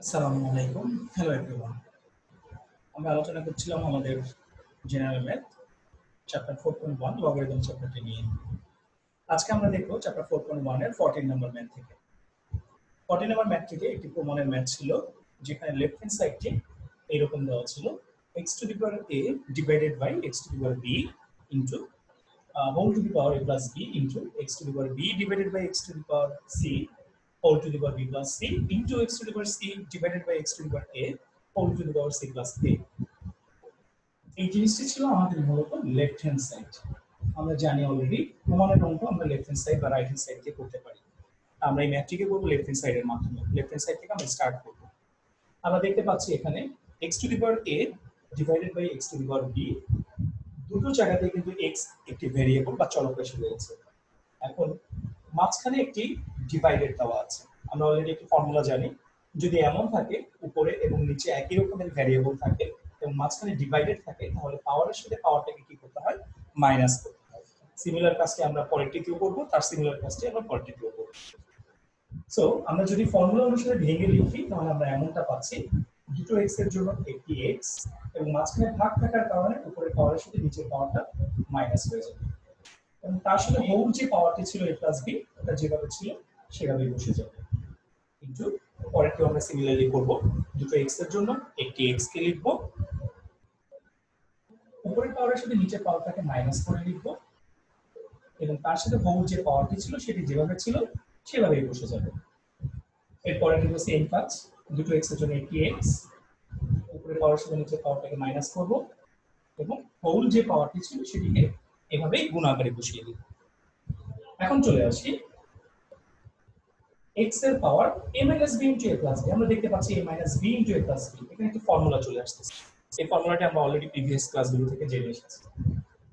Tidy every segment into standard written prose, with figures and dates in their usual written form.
আসসালামু আলাইকুম। Hello everyone. আমরা আলোচনা করছিলাম আমাদের জেনারেল ম্যাথ চ্যাপ্টার 4.1 লগারিদম চ্যাপ্টারটি নিয়ে। আজকে আমরা দেখব চ্যাপ্টার 4.1 এর 14 নম্বর ম্যাথ থেকে। 14 নম্বর ম্যাথটিতে একটি প্রমাণের ম্যাথ ছিল, যেখানে লেফট হ্যান্ড সাইডটি এরকম দেওয়া ছিল x to the power a divided by x to the power b into whole to the power a plus b into x to the power b divided by x to the power c whole to the power b plus c into x to the power c divided by x to the power a whole to the power c plus a। এই জিনিসটি ছিল আমাদের মূলত left hand side. আমরা জানি already প্রমাণের অঙ্ক আমরা লেফট হ্যান্ড সাইড বা রাইট হ্যান্ড সাইড দিয়ে করতে পারি। আমরা এই ম্যাথটিকে করবো লেফট হ্যান্ড সাইডের মাধ্যমে। লেফট হ্যান্ড সাইড থেকে আমরা স্টার্ট করবো। আমরা দেখতে পাচ্ছি এখানে x to the power a divided by x to the power b, দুটো জায়গাতে কিন্তু x একটি ভেরিয়েবল বা চলক রাশি রয়েছে। এখন মাঝখানে একটি ডিভাইডেড দেওয়া আছে। আমরা অলরেডি একটি ফর্মুলা জানি, যদি এমন থাকে উপরে এবং নিচে একই রকমের ভেরিয়েবল থাকে এবং মাঝখানে ডিভাইডেড থাকে, তাহলে পাওয়ারের সাথে পাওয়ারটাকে কি করতে হয়? মাইনাস করতে হয়। সিমিলার কাজটি আমরা পরেরটিতেও করব, তার সিমিলার কাজটি আমরা পরেরটিতেও করব। সো আমরা যদি ফর্মুলা অনুসারে ভেঙে লিখি, তাহলে আমরা এমনটা পাচ্ছি, দুটো x এর জন্য একটি x এবং মাঝখানে ভাগ থাকার কারণে উপরের পাওয়ারের সাথে নিচের পাওয়ারটা মাইনাস হয়ে যাবে এবং তার সাথে হোল যে পাওয়ারটি ছিল a প্লাস b, ওটা যেভাবে ছিল সেভাবেই বসে যাবে। কিন্তু পরেরটি আমরা সিমিলারলি করব, দুটো x এর জন্য একটি x কে লিখব, উপরের পাওয়ারের সাথে নিচের পাওয়ারটাকে মাইনাস করে লিখব এবং তার সাথে হোল যে পাওয়ারটি ছিল সেটি যেভাবে ছিল সেভাবেই বসে যাবে। এরপরে কিন্তু সেম কাজ, দুটো x এর জন্য একটি x, উপরের পাওয়ারের সাথে নিচের পাওয়ারটাকে মাইনাস করব এবং হোল যে পাওয়ারটি ছিল সেটিকে এভাবেই গুণ আকারে বসিয়ে দিব। এখন চলে আসি x এর পাওয়ার a minus b into a plus b। আমরা দেখতে পাচ্ছি a minus b into a plus b, এখানে একটা ফর্মুলা চলে আসছে। এই ফর্মুলাটি আমরা অলরেডি প্রিভিয়াস ক্লাসগুলো থেকে জেনে এসেছি।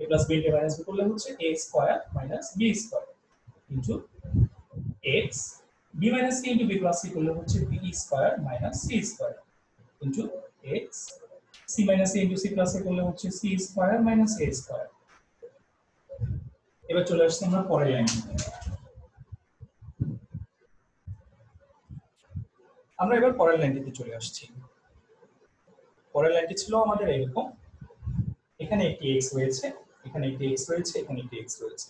a plus b into a minus b করলে হচ্ছে a square minus b square into x, b minus c into b plus c করলে হচ্ছে b square minus c square into x, c minus a into c plus a করলে হচ্ছে c square minus a square। এবার চলে আসছে আমরা পরের লাইনে। আমরা এবার পরের লাইনটিতে চলে আসছি। পরের লাইনটি ছিল আমাদের এরকম, এখানে একটি x রয়েছে, এখানে একটি x রয়েছে, এখানে একটি x রয়েছে,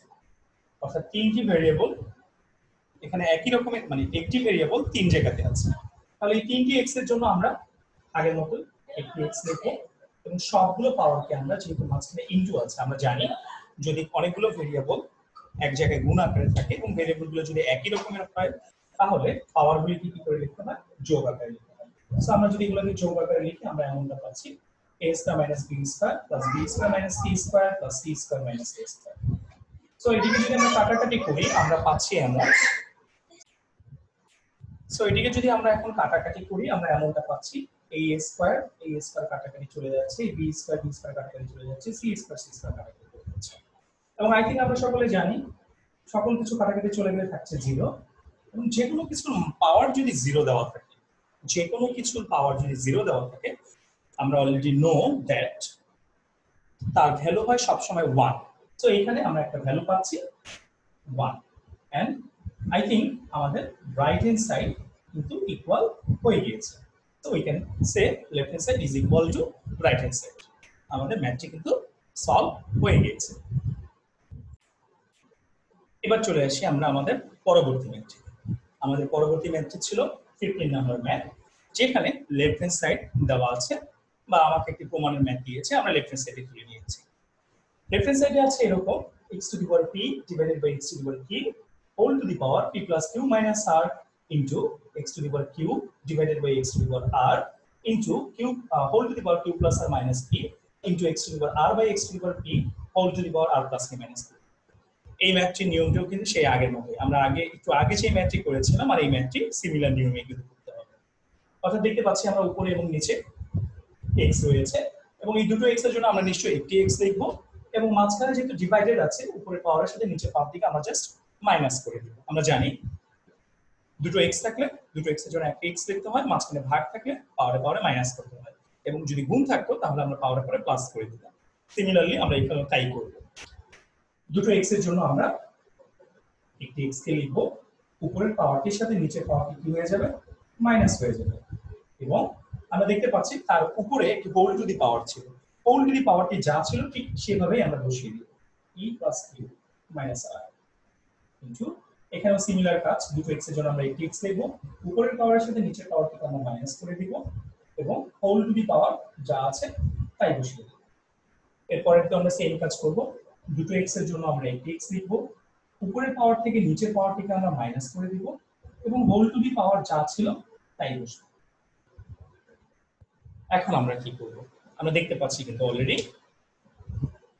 অর্থাৎ তিনটি ভেরিয়েবল এখানে একই রকমের, মানে একটি ভেরিয়েবল তিন জায়গাতে আছে। তাহলে এই তিনটি x এর জন্য আমরা আগের মতো একটি x লিখব এবং সবগুলো পাওয়ারকে আমরা, যেহেতু মাঝখানে ইনটু আছে, আমরা জানি যদি অনেকগুলো ভেরিয়েবল এক জায়গায় গুণ আকারে থাকে এবং ভেরিয়েবলগুলো যদি একই রকমের হয়, তাহলে পাওয়ারগুলিকে কি করে লিখতে হয়? যোগ আকারে লিখতে হয়। সো আমরা যদি এগুলোকে যোগ আকারে লিখি, আমরা এমনটা পাচ্ছি a square minus b square plus b square minus c square plus c square minus a square। So এটিকে যদি আমরা কাটাকাটি করি, আমরা পাচ্ছি এমন। সো এটিকে যদি আমরা এখন কাটাকাটি করি, আমরা এমনটা পাচ্ছি a স্কয়ার কাটাকাটি চলে যাচ্ছে, b স্কয়ার কাটাকাটি চলে যাচ্ছে, c স্কয়ার কাটাকাটি চলে যাচ্ছে। এবং আই থিংক আমরা সকলে জানি সকল কিছু কাটাকাটি চলে গেলে থাকছে 0 এবং যে কোনো কিছুর পাওয়ার যদি 0 দেওয়া থাকে, যে কোনো কিছুর পাওয়ার যদি 0 দেওয়া থাকে, আমরা অলরেডি নো দ্যাট তার ভ্যালু হয় সব সময় 1। সো এখানে আমরা একটা ভ্যালু পাচ্ছি 1 এন্ড আই থিংক আমাদের রাইট হ্যান্ড সাইড কিন্তু ইকুয়াল হয়ে গিয়েছে। তো we can say left hand side is equal two right hand side. আমাদের ম্যাথটি কিন্তু সলভ হয়ে গিয়েছে। এবার চলে আসি আমরা আমাদের পরবর্তী ম্যাথটি। আমাদের পরবর্তী ম্যাথটি ছিল 15 নম্বর ম্যাথ, যেখানে লেফট হ্যান্ড সাইড দেওয়া আছে বা আমাকে একটি প্রমাণের ম্যাথ দিয়েছে, আমরা লেফট হ্যান্ড সাইডে তুলে নিয়েছি। লেফট হ্যান্ড সাইডে আছে এরকম x to the power p divided by x to the power q whole to the power p plus q minus r into x to the power q divided by x to the power r into q whole to the power q plus r minus p into x to the power r by x to the power p whole to the power r plus k minus q। এই ম্যাথটির নিয়মটাও কিন্তু সেই আগের মতোই, আমরা একটু আগে যে ম্যাথটি করেছিলাম আর এই ম্যাথটি সিমিলার নিয়মে কিন্তু করতে হবে। অর্থাৎ দেখতে পাচ্ছি আমরা উপরে এবং নিচে x রয়েছে এবং এই দুটো x এর জন্য আমরা নিশ্চয়ই একটি x লিখব এবং মাঝখানে যেহেতু ডিভাইডেড আছে, উপরে পাওয়ারের সাথে নিচে পাওয়ার দিকে আমরা জাস্ট মাইনাস করে দিব। আমরা জানি দুটো x থাকলে দুটো x এর জন্য একটা x লিখতে হয়, মাঝখানে ভাগ থাকলে পাওয়ারে মাইনাস করতে হয় এবং যদি গুণ থাকতো তাহলে আমরা পাওয়ারে পরে প্লাস করে দিতাম। সিমিলারলি আমরা এখানে তাই করব। দুটো x এর জন্য আমরা একটি x কে লিখব, উপরের পাওয়ারটির সাথে নিচের পাওয়ারটি কি হয়ে যাবে? মাইনাস হয়ে যাবে এবং আমরা দেখতে পাচ্ছি তার উপরে একটি হোল টু দি পাওয়ার ছিল। হোল টু দি পাওয়ারটি যা ছিল ঠিক সেভাবেই আমরা বসিয়ে দিই, e প্লাস কিউ মাইনাস আর ইনটু, এখানেও সিমিলার কাজ, দুটো এক্স এর জন্য আমরা একটি এক্স লিখব, উপরের পাওয়ারের সাথে নিচের পাওয়ারটিকে আমরা মাইনাস করে দিব এবং হোল টু দি পাওয়ার যা আছে তাই বসিয়ে দেব। এরপরে আমরা সেম কাজ করব, দুটো এক্স এর জন্য আমরা একটি এক্স লিখব, উপরের পাওয়ার থেকে নিচের পাওয়ারটিকে আমরা মাইনাস করে দিব এবং হোল টু দি পাওয়ার যা ছিল তাই বসবে। এখন আমরা কি করব, আমরা দেখতে পাচ্ছি কিন্তু অলরেডি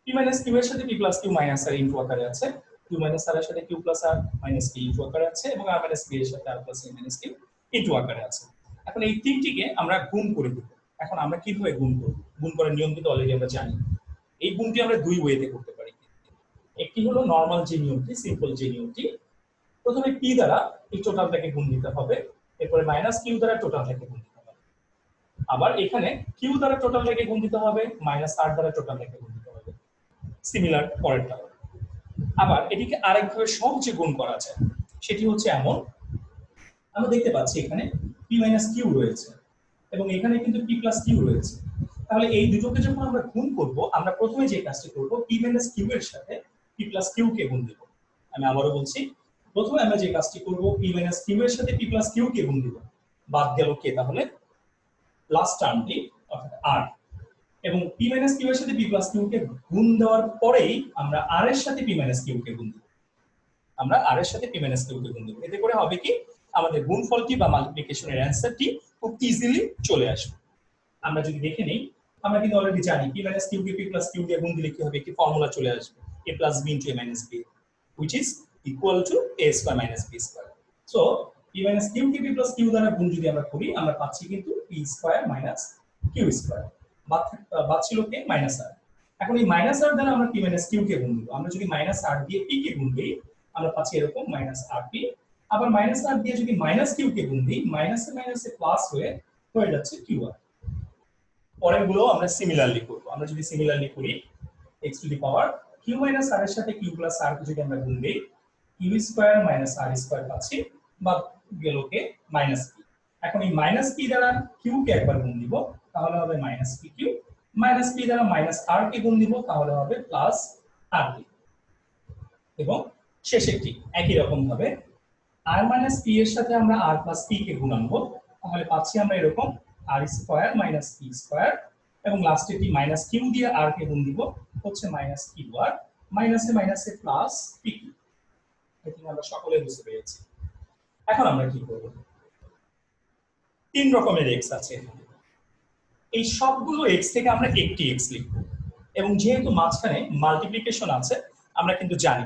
p মাইনাস কিউ এর সাথে p প্লাস কিউ মাইনাস আর ইনটু আকারে আছে, q মাইনাস r এর সাথে q plus r minus k into আকারে আছে এবং r মাইনাস k এর সাথে r plus a minus k into আকারে আছে। এখন এই তিনটিকে আমরা গুণ করে দেব। এখন আমরা কিভাবে গুণ করব, গুণ করার নিয়ম কিন্তু অলরেডি আমরা জানি। এই গুণটি আমরা দুই ওয়েতে করতে পারি। একটি হলো নরমাল যে নিয়মটি, সিম্পল যে নিয়মটি, প্রথমে p দ্বারা এই টোটালটাকে গুণ দিতে হবে, এরপরে মাইনাস q দ্বারা টোটালটাকে গুণ দিতে হবে, আবার এখানে q দ্বারা টোটালটাকে গুণ দিতে হবে, মাইনাস r দ্বারা টোটালটাকে গুণ দিতে হবে। সিমিলার পরেরটা। আবার এটিকে আরেকভাবে সহজে গুণ করা যায়, সেটি হচ্ছে এমন, আমরা দেখতে পাচ্ছি এখানে p মাইনাস q রয়েছে এবং এখানে কিন্তু p প্লাস q রয়েছে। তাহলে এই দুটোকে যখন আমরা গুণ করব, আমরা প্রথমে যে কাজটি করব, p মাইনাস q এর সাথে p প্লাস q কে গুণ দেব। আমি আবারও বলছি, প্রথমে আমরা যে কাজটি করব, p মাইনাস q এর সাথে p প্লাস q কে গুণ দেব। বাদ গেল কে, তাহলে লাস্ট টার্মটি অর্থাৎ r, এবং p মাইনাস q এর সাথে p প্লাস q কে গুণ দেওয়ার পরেই আমরা r এর সাথে p মাইনাস q কে গুণ দেব। আমরা r এর সাথে p মাইনাস q কে গুণ দেব। এতে করে হবে কি, আমাদের গুণফলটি বা মাল্টিপ্লিকেশনের অ্যানসারটি খুব ইজিলি চলে আসবে। আমরা যদি দেখে নেই, আমরা কিন্তু অলরেডি জানি p মাইনাস q কে p প্লাস q দিয়ে গুণ দিলে কি হবে, কি ফর্মুলা চলে আসবে, a plus b into a minus b which is equal to a square minus b square. So p minus q K p plus q দ্বারা গুণ যদি আমরা করি, আমরা পাচ্ছি কিন্তু p square minus q square, বাদ ছিল কে, মাইনাস r। এখন এই মাইনাস r দ্বারা আমরা p মাইনাস q কে গুণ দেব। আমরা যদি মাইনাস r দিয়ে p কে গুণ দিই, আমরা পাচ্ছি এরকম মাইনাস rp, আবার মাইনাস r দিয়ে যদি মাইনাস q কে গুণ দিই, মাইনাসে মাইনাসে প্লাস হয়ে যাচ্ছে qr। পরের গুলো আমরা সিমিলারলি করব। আমরা যদি সিমিলারলি করি, x to the power q minus r এর সাথে q প্লাস r কে যদি আমরা গুণ দিই, q square minus r square পাচ্ছি, বা গেল কে মাইনাস p। এখন এই মাইনাস p দ্বারা q কে একবার গুণ দিব, তাহলে হবে মাইনাস pq, মাইনাস p দ্বারা মাইনাস r কে গুণ দিব, তাহলে হবে প্লাস rp, এবং শেষেরটি একই রকম ভাবে r মাইনাস p এর সাথে আমরা r প্লাস p কে গুণ আনবো, তাহলে পাচ্ছি আমরা এরকম r square minus p square, এবং লাস্টে কি মাইনাস q দিয়ে r কে গুণ দিব, হচ্ছে মাইনাস qr, মাইনাসে মাইনাসে প্লাস pq। এটা আমরা সকলে বুঝতে পেরেছি। এখন আমরা কি করব, তিন রকমের x আছে এখানে, এই সবগুলো x থেকে আমরা একটি x লিখব, এবং যেহেতু মাঝখানে মাল্টিপ্লিকেশন আছে, আমরা কিন্তু জানি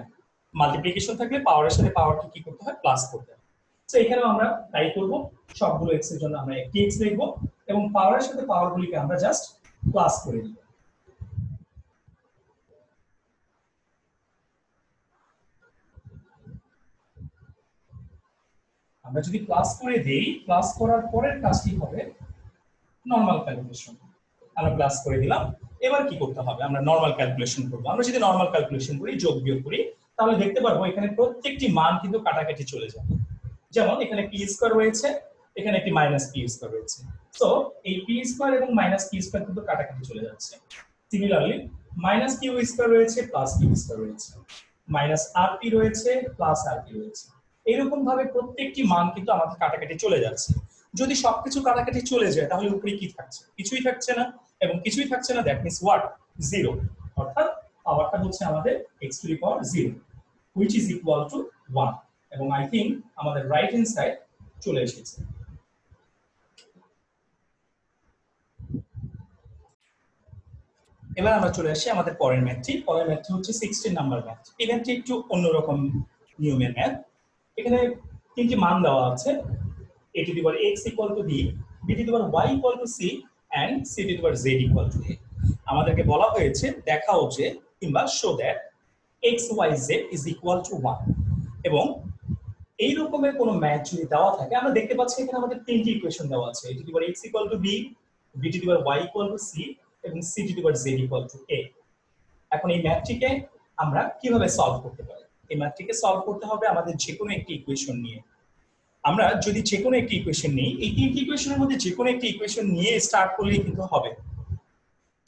মাল্টিপ্লিকেশন থাকলে পাওয়ারের সাথে পাওয়ারকে কি করতে হয়, প্লাস করতে হয়। তো এখানেও আমরা তাই করব, সবগুলো x এর জন্য আমরা একটি x লিখব এবং পাওয়ারের সাথে পাওয়ারগুলিকে আমরা জাস্ট প্লাস করে দিব। আমরা যদি প্লাস করে দেই, প্লাস করার পরের কাজটি হবে নরমাল ক্যালকুলেশন। আমরা প্লাস করে দিলাম, এবার কি করতে হবে, আমরা নরমাল ক্যালকুলেশন করব। আমরা যদি নরমাল ক্যালকুলেশন করি, যোগ বিয়োগ করি, তাহলে দেখতে পারবো এখানে প্রত্যেকটি মান কিন্তু কাটাকাটি চলে যাবে। যেমন এখানে p স্কয়ার রয়েছে, এখানে একটি মাইনাস p স্কয়ার রয়েছে, সো এই p স্কয়ার এবং মাইনাস p স্কয়ার কিন্তু কাটাকাটি চলে যাচ্ছে। সিমিলারলি মাইনাস q স্কয়ার রয়েছে, প্লাস q স্কয়ার রয়েছে, মাইনাস rp রয়েছে, প্লাস rp রয়েছে। এরকম ভাবে প্রত্যেকটি মান কিন্তু আমাদের কাটাকাটি চলে যাচ্ছে। যদি সবকিছু কাটাকাটি চলে যায়, তাহলে উপরে কি থাকছে, কিছুই থাকছে না, এবং কিছুই থাকছে না, দ্যাট মিন্স হোয়াট, জিরো। অর্থাৎ পাওয়ারটা হচ্ছে আমাদের x to the power 0 which is equal to 1, এবং আই থিংক আমাদের রাইট হ্যান্ড সাইড চলে এসেছে। এবার আমরা চলে আসি আমাদের পরের ম্যাথটি। পরের ম্যাথটি হচ্ছে 16 নাম্বার ম্যাথ। এই ম্যাথটি একটু অন্যরকম নিয়মের ম্যাথ। এখানে তিনটি মান দেওয়া আছে, a to the power x equal to b, b to the power y equal to c and c to the power z equal to a। আমাদেরকে বলা হয়েছে দেখাও যে, কিংবা show that x y z is equal to 1, এবং এই রকমের কোন ম্যাথ যদি দেওয়া থাকে, আমরা দেখতে পাচ্ছি এখানে আমাদের তিনটি ইকুয়েশন দেওয়া আছে, a to the power x equal to b, b to the power y equal to c এবং c to the power z equal to a। এখন এই ম্যাথটিকে আমরা কিভাবে সলভ করতে পারি? এই ম্যাথটিকে সলভ করতে হবে আমাদের যে কোনো একটি ইকুয়েশন নিয়ে। আমরা যদি যে কোনো একটি ইকুয়েশন নিই, এই তিনটি ইকুয়েশনের মধ্যে যে কোনো একটি ইকুয়েশন নিয়ে স্টার্ট করলেই কিন্তু হবে।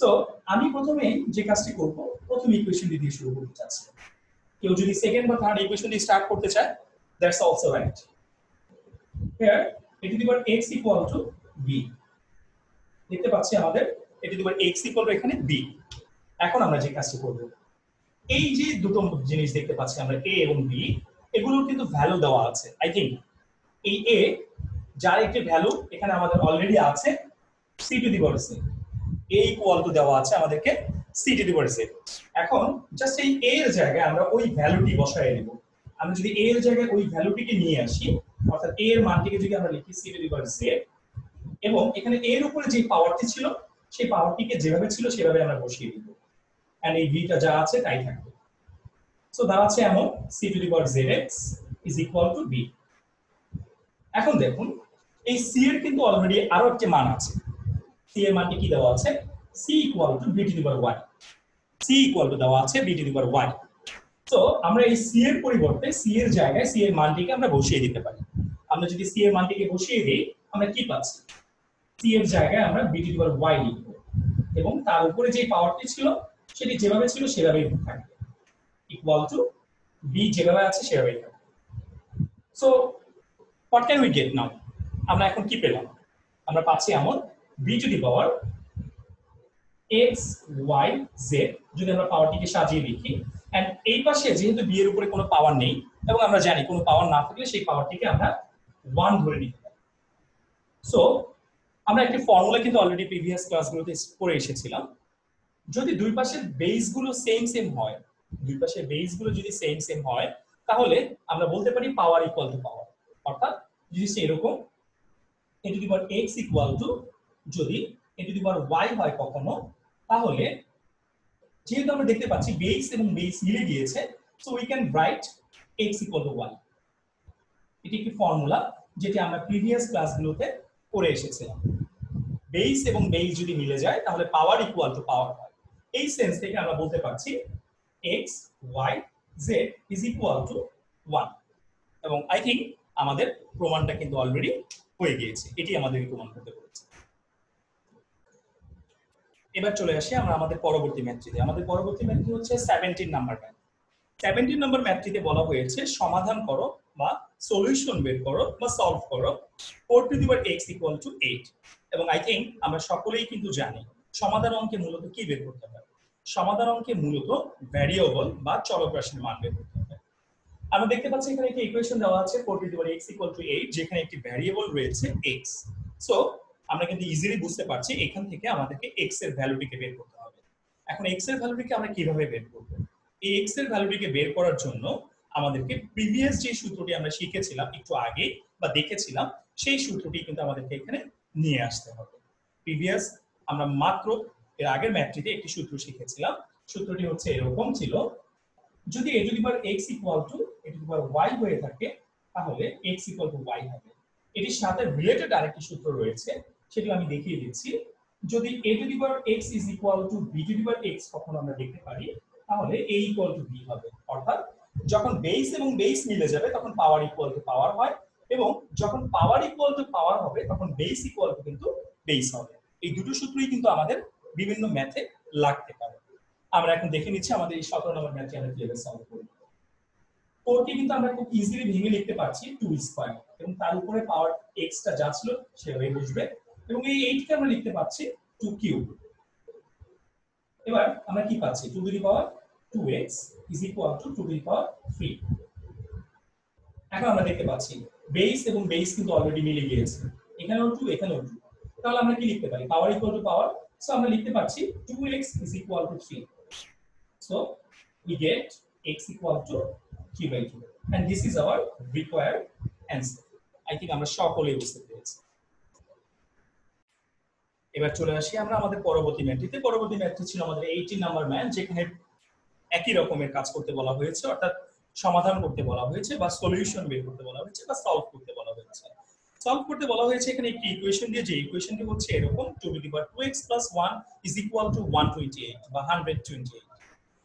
তো আমি প্রথমে যে কাজটি করব, প্রথম ইকুয়েশনটি দিয়ে শুরু করতে চাচ্ছি। কেউ যদি সেকেন্ড বা থার্ড ইকুয়েশন দিয়ে স্টার্ট করতে চায়, that's also right. Here a to the power x equal to b, দেখতে পাচ্ছি আমাদের a to the power x equal to এখানে b। এখন আমরা যে কাজটি করব, এই যে দুটো জিনিস দেখতে পাচ্ছি আমরা a এবং b, এগুলোর কিন্তু ভ্যালু দেওয়া আছে। আই থিংক এই a যার একটি ভ্যালু এখানে আমাদের অলরেডি আছে c to the power z, a equal to দেওয়া আছে আমাদেরকে c to the power z। এখন জাস্ট এই a এর জায়গায় আমরা ওই ভ্যালুটি বসায় দেব। আমরা যদি a এর জায়গায় ওই ভ্যালুটিকে নিয়ে আসি, অর্থাৎ a এর মানটিকে যদি আমরা লিখি c to the power z, এবং এখানে a এর উপরে যে পাওয়ারটি ছিল সেই পাওয়ারটিকে যেভাবে ছিল সেভাবে আমরা বসিয়ে দিব, এন্ড এই v টা যা আছে তাই থাকবে। সো দাঁড়াচ্ছে এমন c to the power zx is equal to b। এখন দেখুন এই c এর কিন্তু অলরেডি আরো একটা মান আছে। c এর মানটি কি দেওয়া আছে? c equal to b to the power y, c equal to দেওয়া আছে b to the power y। তো আমরা এই c এর পরিবর্তে c এর জায়গায় c এর মানটিকে আমরা বসিয়ে দিতে পারি। আমরা যদি c এর মানটিকে বসিয়ে দিই, আমরা কি পাচ্ছি? c এর জায়গায় আমরা b to the power y লিখব, এবং তার উপরে যে পাওয়ারটি ছিল সেটি যেভাবে ছিল সেভাবেই থাকবে, ইকুয়াল টু b যেভাবে আছে সেভাবেই থাকবে। So what can we get now? আমরা এখন কি পেলাম? আমরা পাচ্ছি এমন b to the power x y z, যদি আমরা পাওয়ারটিকে সাজিয়ে লিখি, এন্ড এই পাশে যেহেতু b এর উপরে কোনো পাওয়ার নেই এবং আমরা জানি কোনো পাওয়ার না থাকলে সেই পাওয়ারটিকে আমরা 1 ধরে নিতে পারি। সো আমরা একটি ফর্মুলা কিন্তু অলরেডি প্রিভিয়াস ক্লাসগুলোতে পড়ে এসেছিলাম। যদি দুই পাশের বেসগুলো সেম হয়, দুই পাশের বেসগুলো যদি সেম হয়, তাহলে আমরা বলতে পারি পাওয়ার ইকুয়াল টু পাওয়ার। অর্থাৎ যদি এরকম a to the power x equal to যদি a to the power y হয় কখনো, তাহলে যেহেতু আমরা দেখতে পাচ্ছি বেস এবং বেস মিলে গিয়েছে, so we can write x equal to y। এটি একটি ফর্মুলা যেটি আমরা প্রিভিয়াস ক্লাসগুলোতে পড়ে এসেছিলাম। বেস এবং বেস যদি মিলে যায় তাহলে পাওয়ার ইকুয়াল টু পাওয়ার হয়। এই সেন্স থেকে আমরা বলতে পারছি x y z is equal to 1। এবং আই থিংক আমাদের প্রমাণটা কিন্তু অলরেডি হয়ে গিয়েছে, এটি আমাদের প্রমাণ করতে বলেছে। এবার চলে আসি আমরা আমাদের পরবর্তী ম্যাথটিতে। আমাদের পরবর্তী ম্যাথটি হচ্ছে 17 নাম্বার ম্যাথ। 17 নম্বর ম্যাথটিতে বলা হয়েছে সমাধান করো বা সলিউশন বের করো বা সলভ করো 4 to the power x equal to 8। এবং আই থিংক আমরা সকলেই কিন্তু জানি সমাধান অঙ্কে মূলত কি বের করতে হয়। সমাধান অঙ্কে মূলত ভ্যারিয়েবল বা চলক রাশির মান বের করতে হয়। আমরা দেখতে পাচ্ছি এখানে একটি ইকুয়েশন দেওয়া আছে 4 to the power x equal to 8, যেখানে একটি ভ্যারিয়েবল রয়েছে x। সো আমরা কিন্তু ইজিলি বুঝতে পারছি এখান থেকে আমাদেরকে x এর ভ্যালুটিকে বের করতে হবে। এখন x এর ভ্যালুটিকে আমরা কিভাবে বের করব? এই x এর ভ্যালুটিকে বের করার জন্য আমাদেরকে প্রিভিয়াস যে সূত্রটি আমরা শিখেছিলাম একটু আগে বা দেখেছিলাম, সেই সূত্রটি কিন্তু আমাদেরকে এখানে নিয়ে আসতে হবে। প্রিভিয়াস আমরা মাত্র এর আগের ম্যাথটিতে একটি সূত্র শিখেছিলাম। সূত্রটি হচ্ছে এরকম ছিল, যদি a to the power x equal to a to the power y হয়ে থাকে তাহলে x equal to y হবে। এটির সাথে রিলেটেড আরেকটি সূত্র রয়েছে, সেটি আমি দেখিয়ে দিচ্ছি। যদি a to the power x is equal to b to the power x কখনো আমরা দেখতে পারি, তাহলে a equal to b হবে। অর্থাৎ যখন বেস এবং বেস মিলে যাবে তখন পাওয়ার ইকুয়াল টু পাওয়ার হয়, এবং যখন পাওয়ার ইকুয়াল টু পাওয়ার হবে তখন বেস ইকুয়াল টু কিন্তু বেস হবে। এই দুটো সূত্রই কিন্তু আমাদের বিভিন্ন ম্যাথে লাগতে পারে। আমরা এখন দেখে নিচ্ছি আমাদের এই 17 নম্বর ম্যাথটি আমরা কিভাবে সলভ করব। 4 কে কিন্তু আমরা খুব ইজিলি ভেঙে লিখতে পারছি 2 স্কয়ার, এবং তার উপরে পাওয়ার x টা যা ছিল সেভাবে বসবে, এবং এই 8 কে আমরা লিখতে পাচ্ছি 2 কিউব। এবার আমরা কি পাচ্ছি? 2 two the power 2x is equal to 2 to the power 3। এখন আমরা দেখতে পাচ্ছি বেস এবং বেস কিন্তু অলরেডি মিলে গিয়েছে, এখানেও 2 এখানেও 2। তাহলে আমরা কি লিখতে পারি? Power equal to power. So আমরা লিখতে পাচ্ছি 2x is equal to 3। So we get x equal to 3/2, and this is our required answer. I think আমরা সকলেই বুঝতে পেরেছি। এবার চলে আসি আমরা আমাদের পরবর্তী ম্যাথটিতে। পরবর্তী ম্যাথটি ছিল আমাদের 18 নাম্বার ম্যাথ, যেখানে একই রকমের কাজ করতে বলা হয়েছে, অর্থাৎ সমাধান করতে বলা হয়েছে বা সলিউশন বের করতে বলা হয়েছে বা সলভ করতে বলা হয়েছে। সলভ করতে বলা হয়েছে এখানে একটি ইকুয়েশন দিয়ে, যে ইকুয়েশনটি হচ্ছে এরকম 2 to the power 2x plus 1 is equal to 128 বা 128।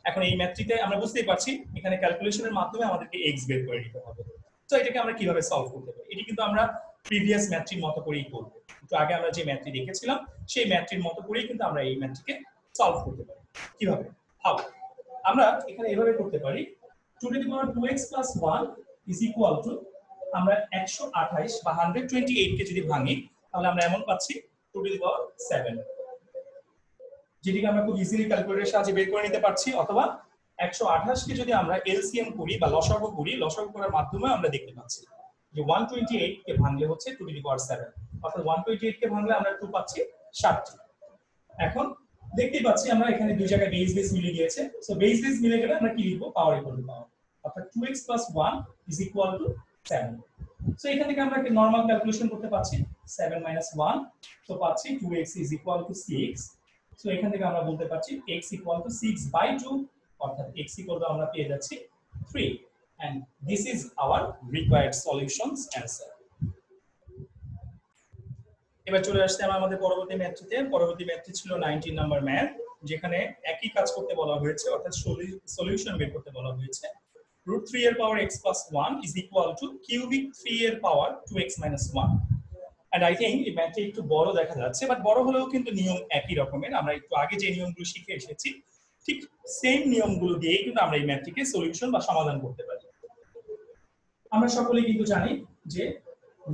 এখন এই ম্যাথটিতে আমরা বুঝতেই পারছি এখানে ক্যালকুলেশনের মাধ্যমে আমাদেরকে x বের করে নিতে হবে। তো এটাকে আমরা কিভাবে সলভ করতে পারি? এটি কিন্তু আমরা প্রিভিয়াস ম্যাথটির মতো করেই করব। একটু আগে আমরা যে ম্যাথটি দেখেছিলাম সেই ম্যাথটির মতো করেই কিন্তু আমরা এই ম্যাথটিকে সলভ করতে পারি। কিভাবে? হাউ? আমরা এখানে এভাবে করতে পারি 2 two the power 2x plus 1 is equal two, আমরা 128 বা 128 কে যদি ভাঙি তাহলে আমরা এমন পাচ্ছি 2 টু দি পাওয়ার 7, যেটিকে আমরা খুব ইজিলি ক্যালকুলেটরের সাহায্যে বের করে নিতে পারছি। অথবা 128 কে যদি আমরা এলসিএম করি বা লসাগু করি, লসাগু করার মাধ্যমে আমরা দেখতে পাচ্ছি যে 128 কে ভাঙলে হচ্ছে 2 টু দি পাওয়ার 7, অর্থাৎ 128 কে ভাঙলে আমরা 2 পাচ্ছি 7টি। এখন দেখতেই পাচ্ছি আমরা এখানে দুই জায়গায় বেস মিলে গিয়েছে। সো বেস মিলে গেলে আমরা কি লিখবো? পাওয়ার ইকুয়াল টু পাওয়ার, অর্থাৎ 2x 1 is equal two 7। So এখান থেকে আমরা একটা নরমাল ক্যালকুলেশন করতে পারছি 7 - 1, সো পাচ্ছি 2x is equal two 6। So এখান থেকে আমরা বলতে পারছি x ইকুয়াল টু 6/2, অর্থাৎ x ইকুয়াল টু আমরা পেয়ে যাচ্ছি 3, and this is our required solutions answer. এবার চলে আসছে আমাদের পরবর্তী ম্যাথটিতে। পরবর্তী ম্যাথটি ছিল 19 নাম্বার ম্যাথ, যেখানে একই কাজ করতে বলা হয়েছে, অর্থাৎ সলিউশন বের করতে বলা হয়েছে। √3 এর পাওয়ার x plus 1 is equal to cubic 3 এর পাওয়ার 2x minus 1. And I think এই ম্যাথটি একটু বড় দেখা যাচ্ছে, বাট বড় হলেও কিন্তু নিয়ম একই রকমের। আমরা একটু আগে যে নিয়মগুলো শিখে এসেছি ঠিক সেম নিয়মগুলো দিয়ে কিন্তু আমরা এই ম্যাথটিকে সলিউশন বা সমাধান করতে পারি। আমরা সকলেই কিন্তু জানি যে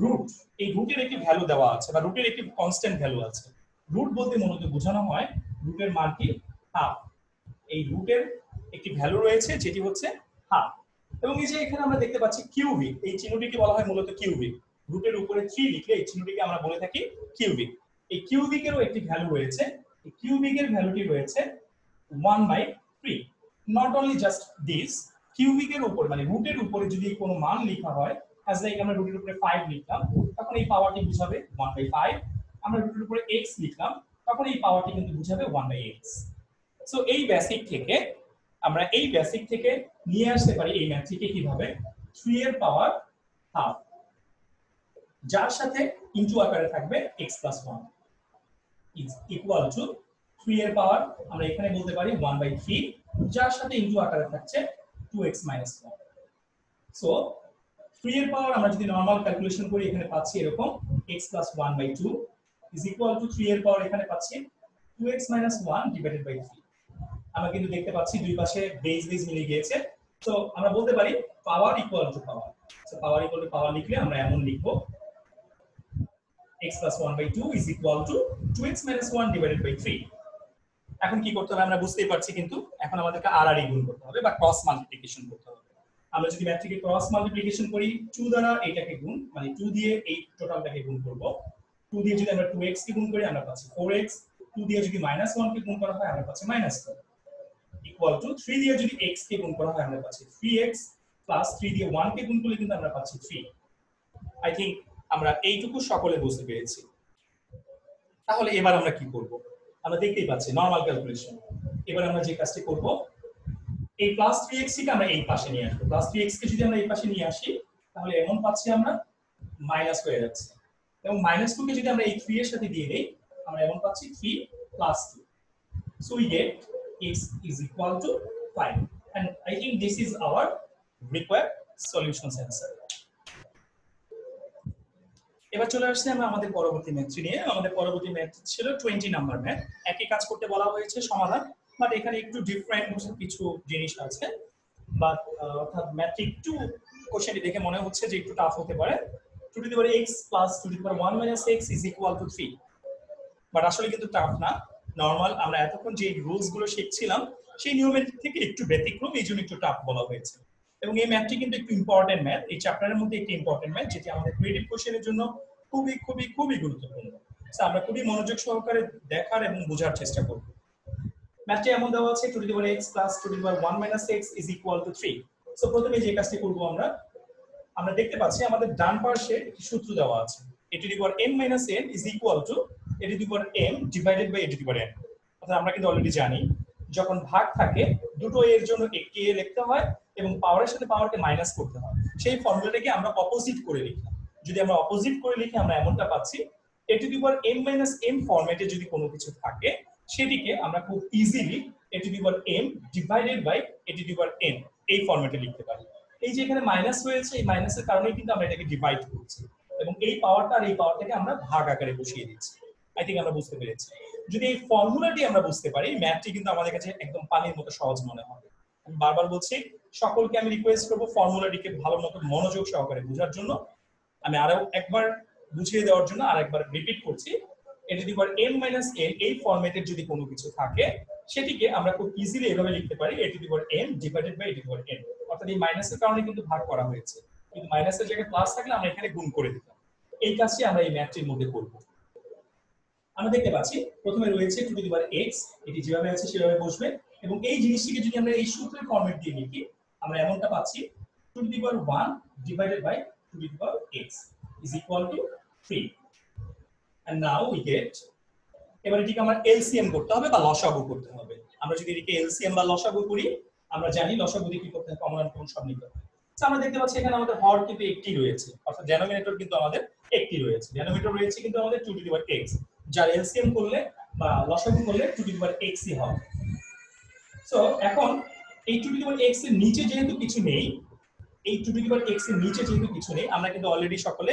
রুট, এই রুটের একটি ভ্যালু দেওয়া আছে বা রুটের একটি কনস্ট্যান্ট ভ্যালু আছে। রুট বলতে মূলত বোঝানো হয় রুটের মান কি? হাফ। এই রুটের একটি ভ্যালু রয়েছে যেটি হচ্ছে হাফ। এবং এই যে এখানে আমরা দেখতে পাচ্ছি কিউবিক, এই চিহ্নটিকে বলা হয় মূলত কিউবিক। রুটের উপরে 3 লিখলে এই চিহ্নটিকে আমরা বলে থাকি কিউবিক। এই কিউবিকেরও একটি ভ্যালু রয়েছে। এই কিউবিকের ভ্যালুটি রয়েছে 1/3। নট অনলি জাস্ট দিস, কিউবিকের উপর মানে রুটের উপরে যদি কোনো মান লেখা হয়, as like আমরা রুটের উপরে 5 লিখলাম, তখন এই পাওয়ারটি বুঝাবে 1/5। আমরা রুটের উপরে x লিখলাম, তখন এই পাওয়ারটি কিন্তু বুঝাবে 1/x। সো এই বেসিক থেকে নিয়ে আসতে পারি এই ম্যাথটিকে কিভাবে? 3 এর পাওয়ার হাফ, যার সাথে ইনটু আকারে থাকবে x plus 1 is equal to 3 এর পাওয়ার আমরা এখানে বলতে পারি 1/3, যার সাথে ইনটু আকারে থাকছে 2x minus 1। সো 3 এর পাওয়ার আমরা যদি নরমাল ক্যালকুলেশন করি এখানে পাচ্ছি এরকম x plus 1/2 is equal to 3 এর পাওয়ার এখানে পাচ্ছি 2x minus 1 divided by 3। আমরা কিন্তু দেখতে পাচ্ছি দুই পাশে বেস মিলে গিয়েছে। সো আমরা বলতে পারি power equal to power. So power equal to power লিখলে আমরা এমন লিখবো x plus 1/2 is equal to 2x minus 1 divided by 3। এখন কি করতে হবে আমরা বুঝতেই পারছি, কিন্তু এখন আমাদেরকে আর গুণ করতে হবে বা ক্রস মাল্টিপ্লিকেশন করতে হবে। আমরা যদি ম্যাথটিকে ক্রস মাল্টিপ্লিকেশন করি 2 দ্বারা এইটাকে গুণ, মানে 2 দিয়ে এই টোটালটাকে গুণ করব। 2 দিয়ে যদি আমরা 2x কে গুণ করি আমরা পাচ্ছি 4x, 2 দিয়ে যদি -1 কে গুণ করা হয় আমরা পাচ্ছি -2, ইকুয়াল টু 3 দিয়ে যদি x কে গুণ করা হয় আমরা পাচ্ছি 3x, প্লাস 3 দিয়ে 1 কে গুণ করলে কিন্তু আমরা পাচ্ছি 3। আই থিংক আমরা এইটুকু সকলে বুঝতে পেরেছি। তাহলে এবার আমরা কি করব? আমরা দেখতেই পাচ্ছি নরমাল ক্যালকুলেশন। এবার আমরা যে কাজটি করব, এই প্লাস 3x কে আমরা এই পাশে নিয়ে আসব। প্লাস 3x কে যদি আমরা এই পাশে নিয়ে আসি তাহলে এমন পাচ্ছি আমরা মাইনাস হয়ে যাচ্ছে, এবং -2 কে যদি আমরা এই 3 এর সাথে দিয়ে দেই আমরা এমন পাচ্ছি 3 plus 2। So we get x is equal to 5, and I think this is our required solutions answer. এবার চলে আসছে আমরা আমাদের পরবর্তী ম্যাথটি নিয়ে। আমাদের পরবর্তী ম্যাথ ছিল 20 নাম্বার ম্যাথ। একই কাজ করতে বলা হয়েছে সমাধান, বাট এখানে একটু ডিফারেন্ট কিছু জিনিস আছে। বাট অর্থাৎ ম্যাথটি একটু কোশ্চেনটি দেখে মনে হচ্ছে যে একটু টাফ হতে পারে। 2 to the power x plus 2 to the power 1 minus x is equal to 3, but আসলে কিন্তু টাফ না। নরমাল আমরা এতক্ষণ যে রুলস গুলো শিখছিলাম সেই নিয়মের থেকে একটু ব্যতিক্রম, এই জন্য একটু টাফ বলা হয়েছে। এবং এই ম্যাথটি কিন্তু একটু ইম্পর্টেন্ট ম্যাথ, এই চ্যাপ্টারের মধ্যে একটি ইম্পর্টেন্ট ম্যাথ, যেটি আমাদের ক্রিয়েটিভ কোশ্চেনের জন্য খুবই খুবই খুবই গুরুত্বপূর্ণ। আমরা খুবই মনোযোগ সহকারে দেখার এবং বোঝার চেষ্টা করব। ম্যাথটি এমন দেওয়া আছে 2 to the power x plus 2 to the power 1 minus x is equal to 3। So প্রথমে যে কাজটি করব আমরা দেখতে পাচ্ছি আমাদের ডান পাশে একটি সূত্র দেওয়া আছে, a to the power m minus n is equal to a to the power m divided by a to the power n। অর্থাৎ আমরা কিন্তু অলরেডি জানি যখন ভাগ থাকে দুটো এর জন্য একটি এ লিখতে হয় এবং পাওয়ারের সাথে পাওয়ারকে মাইনাস করতে হয়। সেই ফর্মুলাটাকে আমরা অপোজিট করে লিখি। যদি আমরা অপোজিট করে লিখি আমরা এমনটা পাচ্ছি a to the power m minus m ফরম্যাটে যদি কোনো কিছু থাকে সেটিকে আমরা খুব easily a to the power m divided by a to the power n এই ফরম্যাটে লিখতে পারি। এই যে এখানে মাইনাস রয়েছে, এই মাইনাসের কারণে কিন্তু আমরা এটাকে ডিভাইড করছি এবং এই পাওয়ারটা আর এই পাওয়ারটাকে আমরা ভাগ আকারে বসিয়ে দিচ্ছি। আই থিঙ্ক আমরা বুঝতে পেরেছি। যদি এই ফর্মুলাটি আমরা বুঝতে পারি, ম্যাথটি কিন্তু আমাদের কাছে একদম পানির মতো সহজ মনে হবে। আমি বারবার বলছি, সকলকে আমি রিকোয়েস্ট করবো ফর্মুলাটিকে ভালো মতো মনোযোগ সহকারে বোঝার জন্য। আমি আরো একবার বুঝিয়ে দেওয়ার জন্য আরেকবার রিপিট করছি। a to the power m minus n এই ফরম্যাটের যদি কোনো কিছু থাকে, সেটিকে আমরা খুব ইজিলি এভাবে লিখতে পারি a to the power m divided by a to the power n। অর্থাৎ এই মাইনাসের কারণে কিন্তু ভাগ করা হয়েছে, কিন্তু মাইনাসের জায়গায় প্লাস থাকলে আমরা এখানে গুণ করে দিতাম। এই কাজটি আমরা এই ম্যাথটির মধ্যে করব। আমরা দেখতে পাচ্ছি প্রথমে রয়েছে two to the power x, এটি যেভাবে আছে সেভাবে বসবে এবং এই জিনিসটিকে যদি আমরা এই সূত্রের ফরম্যাট দিয়ে লিখি, আমরা এমনটা পাচ্ছি two to the power 1 divided by two to the power x is equal to 3. and now we get, এবার এটিকে আমরা এলসিএম করতে হবে বা লসাগু করতে হবে। আমরা যদি এটিকে এলসিএম বা লসাগু করি, আমরা জানি লসাগু দিয়ে কি করতে হয়, কমন কমন সব নিতে হয়। আমরা দেখতে পাচ্ছি এখানে আমাদের হর কিন্তু একটি রয়েছে, অর্থাৎ ডেনোমিনেটর কিন্তু আমাদের একটি রয়েছে। ডেনোমিনেটর রয়েছে কিন্তু আমাদের two to the power x, যার এলসিএম করলে বা লসাগু করলে two to the power x ই হবে। সো এখন এই two to the power x এর নিচে যেহেতু কিছু নেই, এই two to the power x এর নিচে যেহেতু কিছু নেই, আমরা কিন্তু অলরেডি সকলে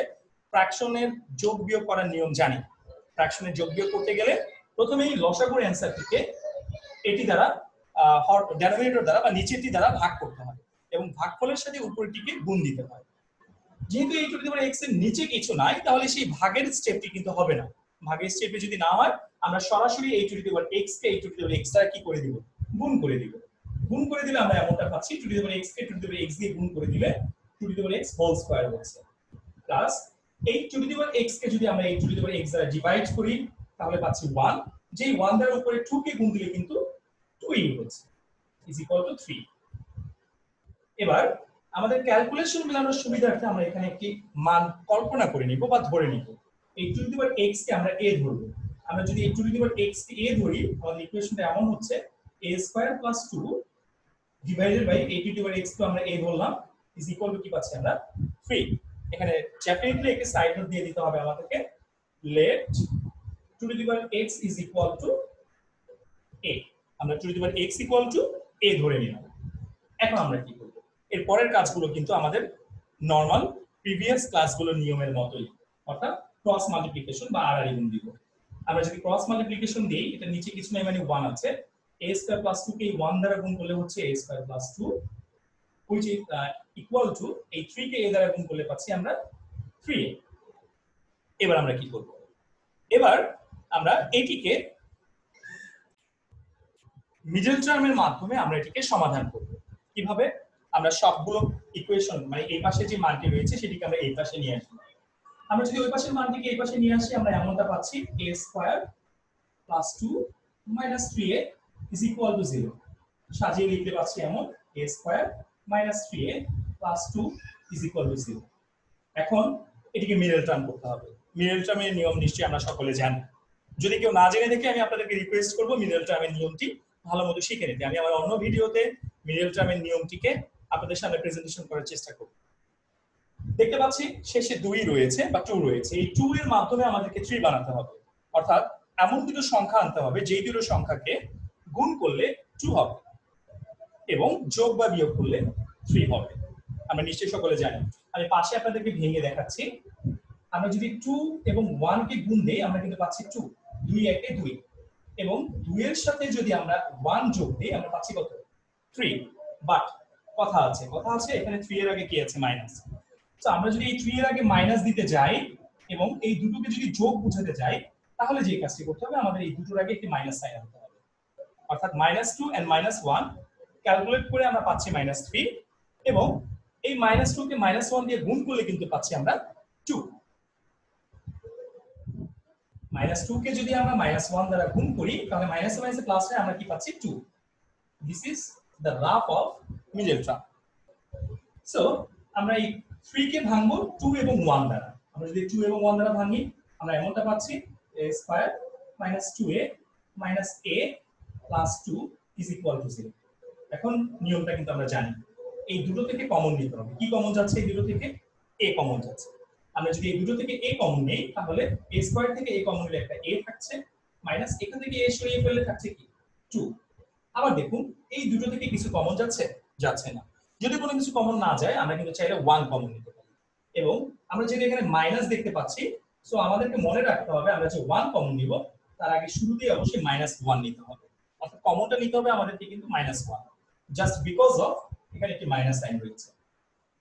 ফ্র্যাকশনের যোগ বিয়োগ করার নিয়ম জানি। ফ্র্যাকশনের যোগ বিয়োগ করতে গেলে প্রথমেই লসাগুর অ্যানসারটিকে এটি দ্বারা ডেনোমিনেটর দ্বারা বা নিচেরটি দ্বারা ভাগ করতে হয় এবং ভাগফলের সাথে উপরেরটিকে গুণ দিতে হয়। যেহেতু এই two to the power x এর নিচে কিছু নাই, তাহলে সেই ভাগের স্টেপটি কিন্তু হবে না। ভাগের স্টেপে যদি না হয়, আমরা সরাসরি এই two to the power x কে এই two to the power x দ্বারা কি করে দিব, গুণ করে দিব। গুণ করে দিলে আমরা এমনটা পাচ্ছি two to the power x কে two to the power x দিয়ে গুণ করে দিলে two to the power x whole square হচ্ছে, প্লাস এই two to the power x কে যদি আমরা এই two to the power x দ্বারা ডিভাইড করি, তাহলে পাচ্ছি 1, যেই 1 দ্বারা উপরে 2 কে গুণ দিলে কিন্তু 2 হচ্ছে, ইজ ইকুয়াল টু 3। এবার আমাদের ক্যালকুলেশন মেলানোর সুবিধার্থে আমরা এখানে একটি মান কল্পনা করে নিব বা ধরে নিব। এই two to the power x কে আমরা a ধরব। আমরা যদি এই two to the power x কে a ধরি, আমাদের ইকুয়েশনটা এমন হচ্ছে a square plus 2 divided by a to the power x কে আমরা a ধরলাম, ইজ ইকুয়াল টু কি পাচ্ছি আমরা 3। এখানে ডেফিনেটলি একটা সাইড নোট দিয়ে দিতে হবে আমাদেরকে, let two to the power x is equal to a। আমরা two to the power x equal to a ধরে নিলাম। এখন আমরা কি করব? এর পরের কাজগুলো কিন্তু আমাদের নরমাল প্রিভিয়াস ক্লাসগুলোর নিয়মের মতোই, অর্থাৎ ক্রস মাল্টিপ্লিকেশন বা আড়াআড়ি গুণ দিব। আমরা যদি ক্রস মাল্টিপ্লিকেশন দেই, এটা নিচে কিছু নাই মানে 1 আছে, a স্কয়ার প্লাস 2 কে 1 দ্বারা গুণ করলে হচ্ছে a square plus 2 which is equal to এই 3 কে a দ্বারা গুণ করলে পাচ্ছি আমরা 3a। এবার আমরা কি করব? এবার আমরা এটিকে মিডল টার্মের মাধ্যমে আমরা এটিকে সমাধান করব। কিভাবে? আমরা সবগুলো ইকুয়েশন মানে এই পাশে যে মানটি রয়েছে সেটিকে আমরা এই পাশে নিয়ে আসব। আমরা যদি ওই পাশের মানটিকে এই পাশে নিয়ে আসি, আমরা এমনটা পাচ্ছি a square plus 2 minus 3a is equal two 0। সাজিয়ে লিখতে পাচ্ছি এমন a square minus 3a plus 2 is equal two 0। এখন এটিকে মিডল টার্ম করতে হবে। মিডল টার্মের নিয়ম নিশ্চয়ই আমরা সকলে জানি। যদি কেউ না জেনে দেখে, আমি আপনাদেরকে রিকোয়েস্ট করব মিডল টার্মের নিয়মটি ভালো মতো শিখে নিতে। আমি আমার অন্য ভিডিওতে মিডল টার্মের নিয়মটিকে আপনাদের সামনে প্রেজেন্টেশন করার চেষ্টা করব। দেখতে পাচ্ছি শেষে 2 রয়েছে বা 2 রয়েছে, এই 2 এর মাধ্যমে আমাদেরকে 3 বানাতে হবে। অর্থাৎ এমন দুটো সংখ্যা আনতে হবে যেই দুটো সংখ্যাকে গুণ করলে 2 হবে এবং যোগ বা বিয়োগ করলে 3 হবে। আমরা নিশ্চয়ই সকলে জানি। আমি পাশে আপনাদেরকে ভেঙে দেখাচ্ছি। আমরা যদি 2 এবং 1 কে গুণ দেই, আমরা কিন্তু পাচ্ছি 2, 2 একে 2 এবং 2 এর সাথে যদি আমরা 1 যোগ দেই, আমরা পাচ্ছি কত? 3। বাট কথা আছে এখানে 3 এর আগে কি আছে? মাইনাস। তো আমরা যদি এই 3 এর আগে মাইনাস দিতে যাই এবং এই দুটোকে যদি যোগ বোঝাতে যাই, তাহলে যে কাজটি করতে হবে, আমাদের এই দুটোর আগে একটি মাইনাস সাইন আনতে হবে। অর্থাৎ -2 and -1 ক্যালকুলেট করে আমরা পাচ্ছি -3 এবং এই -2 কে -1 দিয়ে গুণ করলে কিন্তু পাচ্ছি আমরা 2। -2 কে যদি আমরা -1 দ্বারা গুণ করি, তাহলে মাইনাস মাইনাসে প্লাস হয়, আমরা কি পাচ্ছি? 2। This is the rough of middle term. So আমরা এই 3 কে ভাঙবো 2 এবং 1 দ্বারা। আমরা যদি 2 এবং 1 দ্বারা ভাঙি, আমরা এমনটা পাচ্ছি a square minus 2a minus a plus 2 is equal two 0। এখন নিয়মটা কিন্তু আমরা জানি, এই দুটো থেকে কমন নিতে হবে। কি কমন যাচ্ছে? এই দুটো থেকে a কমন যাচ্ছে। আমরা যদি এই দুটো থেকে a কমন নেই, তাহলে a স্কয়ার থেকে a কমন নিলে একটা a থাকছে, মাইনাস এখান থেকে a সরিয়ে ফেললে থাকছে কি? 2। আবার দেখুন, এই দুটো থেকে কিছু কমন যাচ্ছে? যাচ্ছে না। যদি কোনো কিছু কমন না যায় আমরা কিন্তু চাইলে 1 কমন নিতে পারি। এবং আমরা যেটা এখানে মাইনাস দেখতে পাচ্ছি, সো আমাদেরকে মনে রাখতে হবে আমরা যে 1 কমন নিব তার আগে শুরুতেই অবশ্যই -1 নিতে হবে। অর্থাৎ কমনটা নিতে হবে আমাদেরকে কিন্তু -1, জাস্ট বিকজ অফ এখানে একটি মাইনাস সাইন রয়েছে।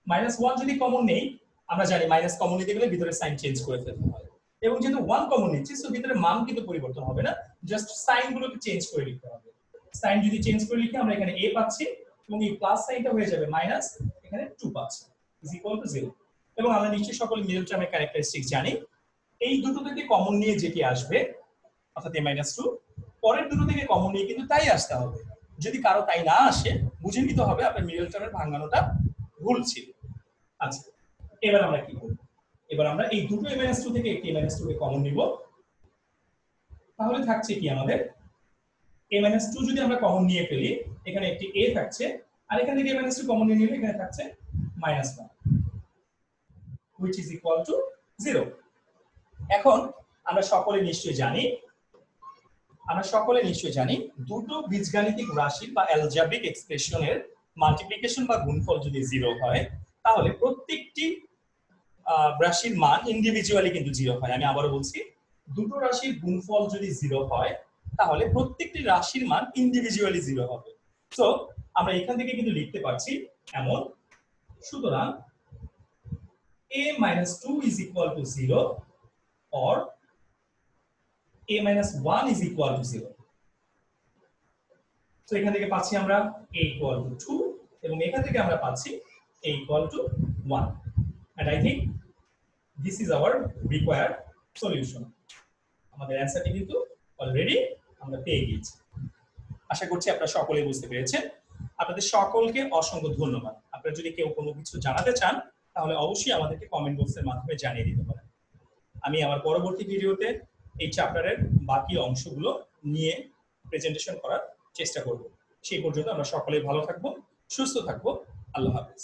-1 যদি কমন নেই, আমরা জানি মাইনাস কমন নিতে গেলে ভিতরে সাইন চেঞ্জ করে ফেলতে হয়। এবং যেহেতু 1 কমন নিচ্ছি, সো ভিতরে মান কিন্তু পরিবর্তন হবে না, জাস্ট সাইন গুলোকে চেঞ্জ করে লিখতে হবে। সাইন যদি চেঞ্জ করে লিখি আমরা এখানে a পাচ্ছি এবং এই প্লাস সাইনটা হয়ে যাবে মাইনাস, এখানে 2 পাচ্ছি ইজ ইকুয়াল টু 0। এবং আমরা নিশ্চয়ই সকলে মিডল টার্মের ক্যারেক্টারিস্টিক্স জানি। এই দুটো থেকে কমন নিয়ে যেটি আসবে অর্থাৎ a-2, পরের দুটো থেকে কমন নিয়ে কিন্তু তাই আসতে হবে। যদি কারো তাই না আসে, বুঝে নিতে হবে আপনার মিডল টার্মের ভাঙানোটা ভুল ছিল। আচ্ছা, এবার আমরা কি করব? এবার আমরা এই দুটো a-2 থেকে একটি a-2 কে কমন নিব। তাহলে থাকছে কি আমাদের a-2 যদি আমরা কমন নিয়ে ফেলি, এখানে একটি a থাকছে, আর এখান থেকে a-2 কমন নিয়ে নিলে এখানে থাকছে -1, which is equal to 0। এখন আমরা সকলে নিশ্চয়ই জানি দুটো বীজগাণিতিক রাশি বা অ্যালজেব্রিক এক্সপ্রেশনের মাল্টিপ্লিকেশন বা গুণফল যদি 0 হয়, তাহলে প্রত্যেকটি রাশির মান ইন্ডিভিজুয়ালি কিন্তু 0 হয়। আমি আবারও বলছি, দুটো রাশির গুণফল যদি 0 হয় তাহলে প্রত্যেকটি রাশির মান ইন্ডিভিজুয়ালি 0 হবে। সো আমরা এখান থেকে কিন্তু লিখতে পারছি এমন, সুতরাং a-2 is equal to 0 or a-1 is equal to 0। তো এখান থেকে পাচ্ছি আমরা a equal to 2 এবং এখান থেকে আমরা পাচ্ছি a equal to 1, and I think this is our required solution। আমাদের অ্যানসারটি কিন্তু অলরেডি আমরা পেয়ে গেছি। আশা করছি আপনারা সকলেই বুঝতে পেরেছেন। আপনাদের সকলকে অসংখ্য ধন্যবাদ। আপনারা যদি কেউ কোনো কিছু জানাতে চান তাহলে অবশ্যই আমাদেরকে কমেন্ট বক্সের মাধ্যমে জানিয়ে দিতে পারেন। আমি আমার পরবর্তী ভিডিওতে এই চ্যাপ্টারের বাকি অংশগুলো নিয়ে প্রেজেন্টেশন করার চেষ্টা করব। সেই পর্যন্ত আমরা সকলেই ভালো থাকবো, সুস্থ থাকবো। আল্লাহ হাফেজ।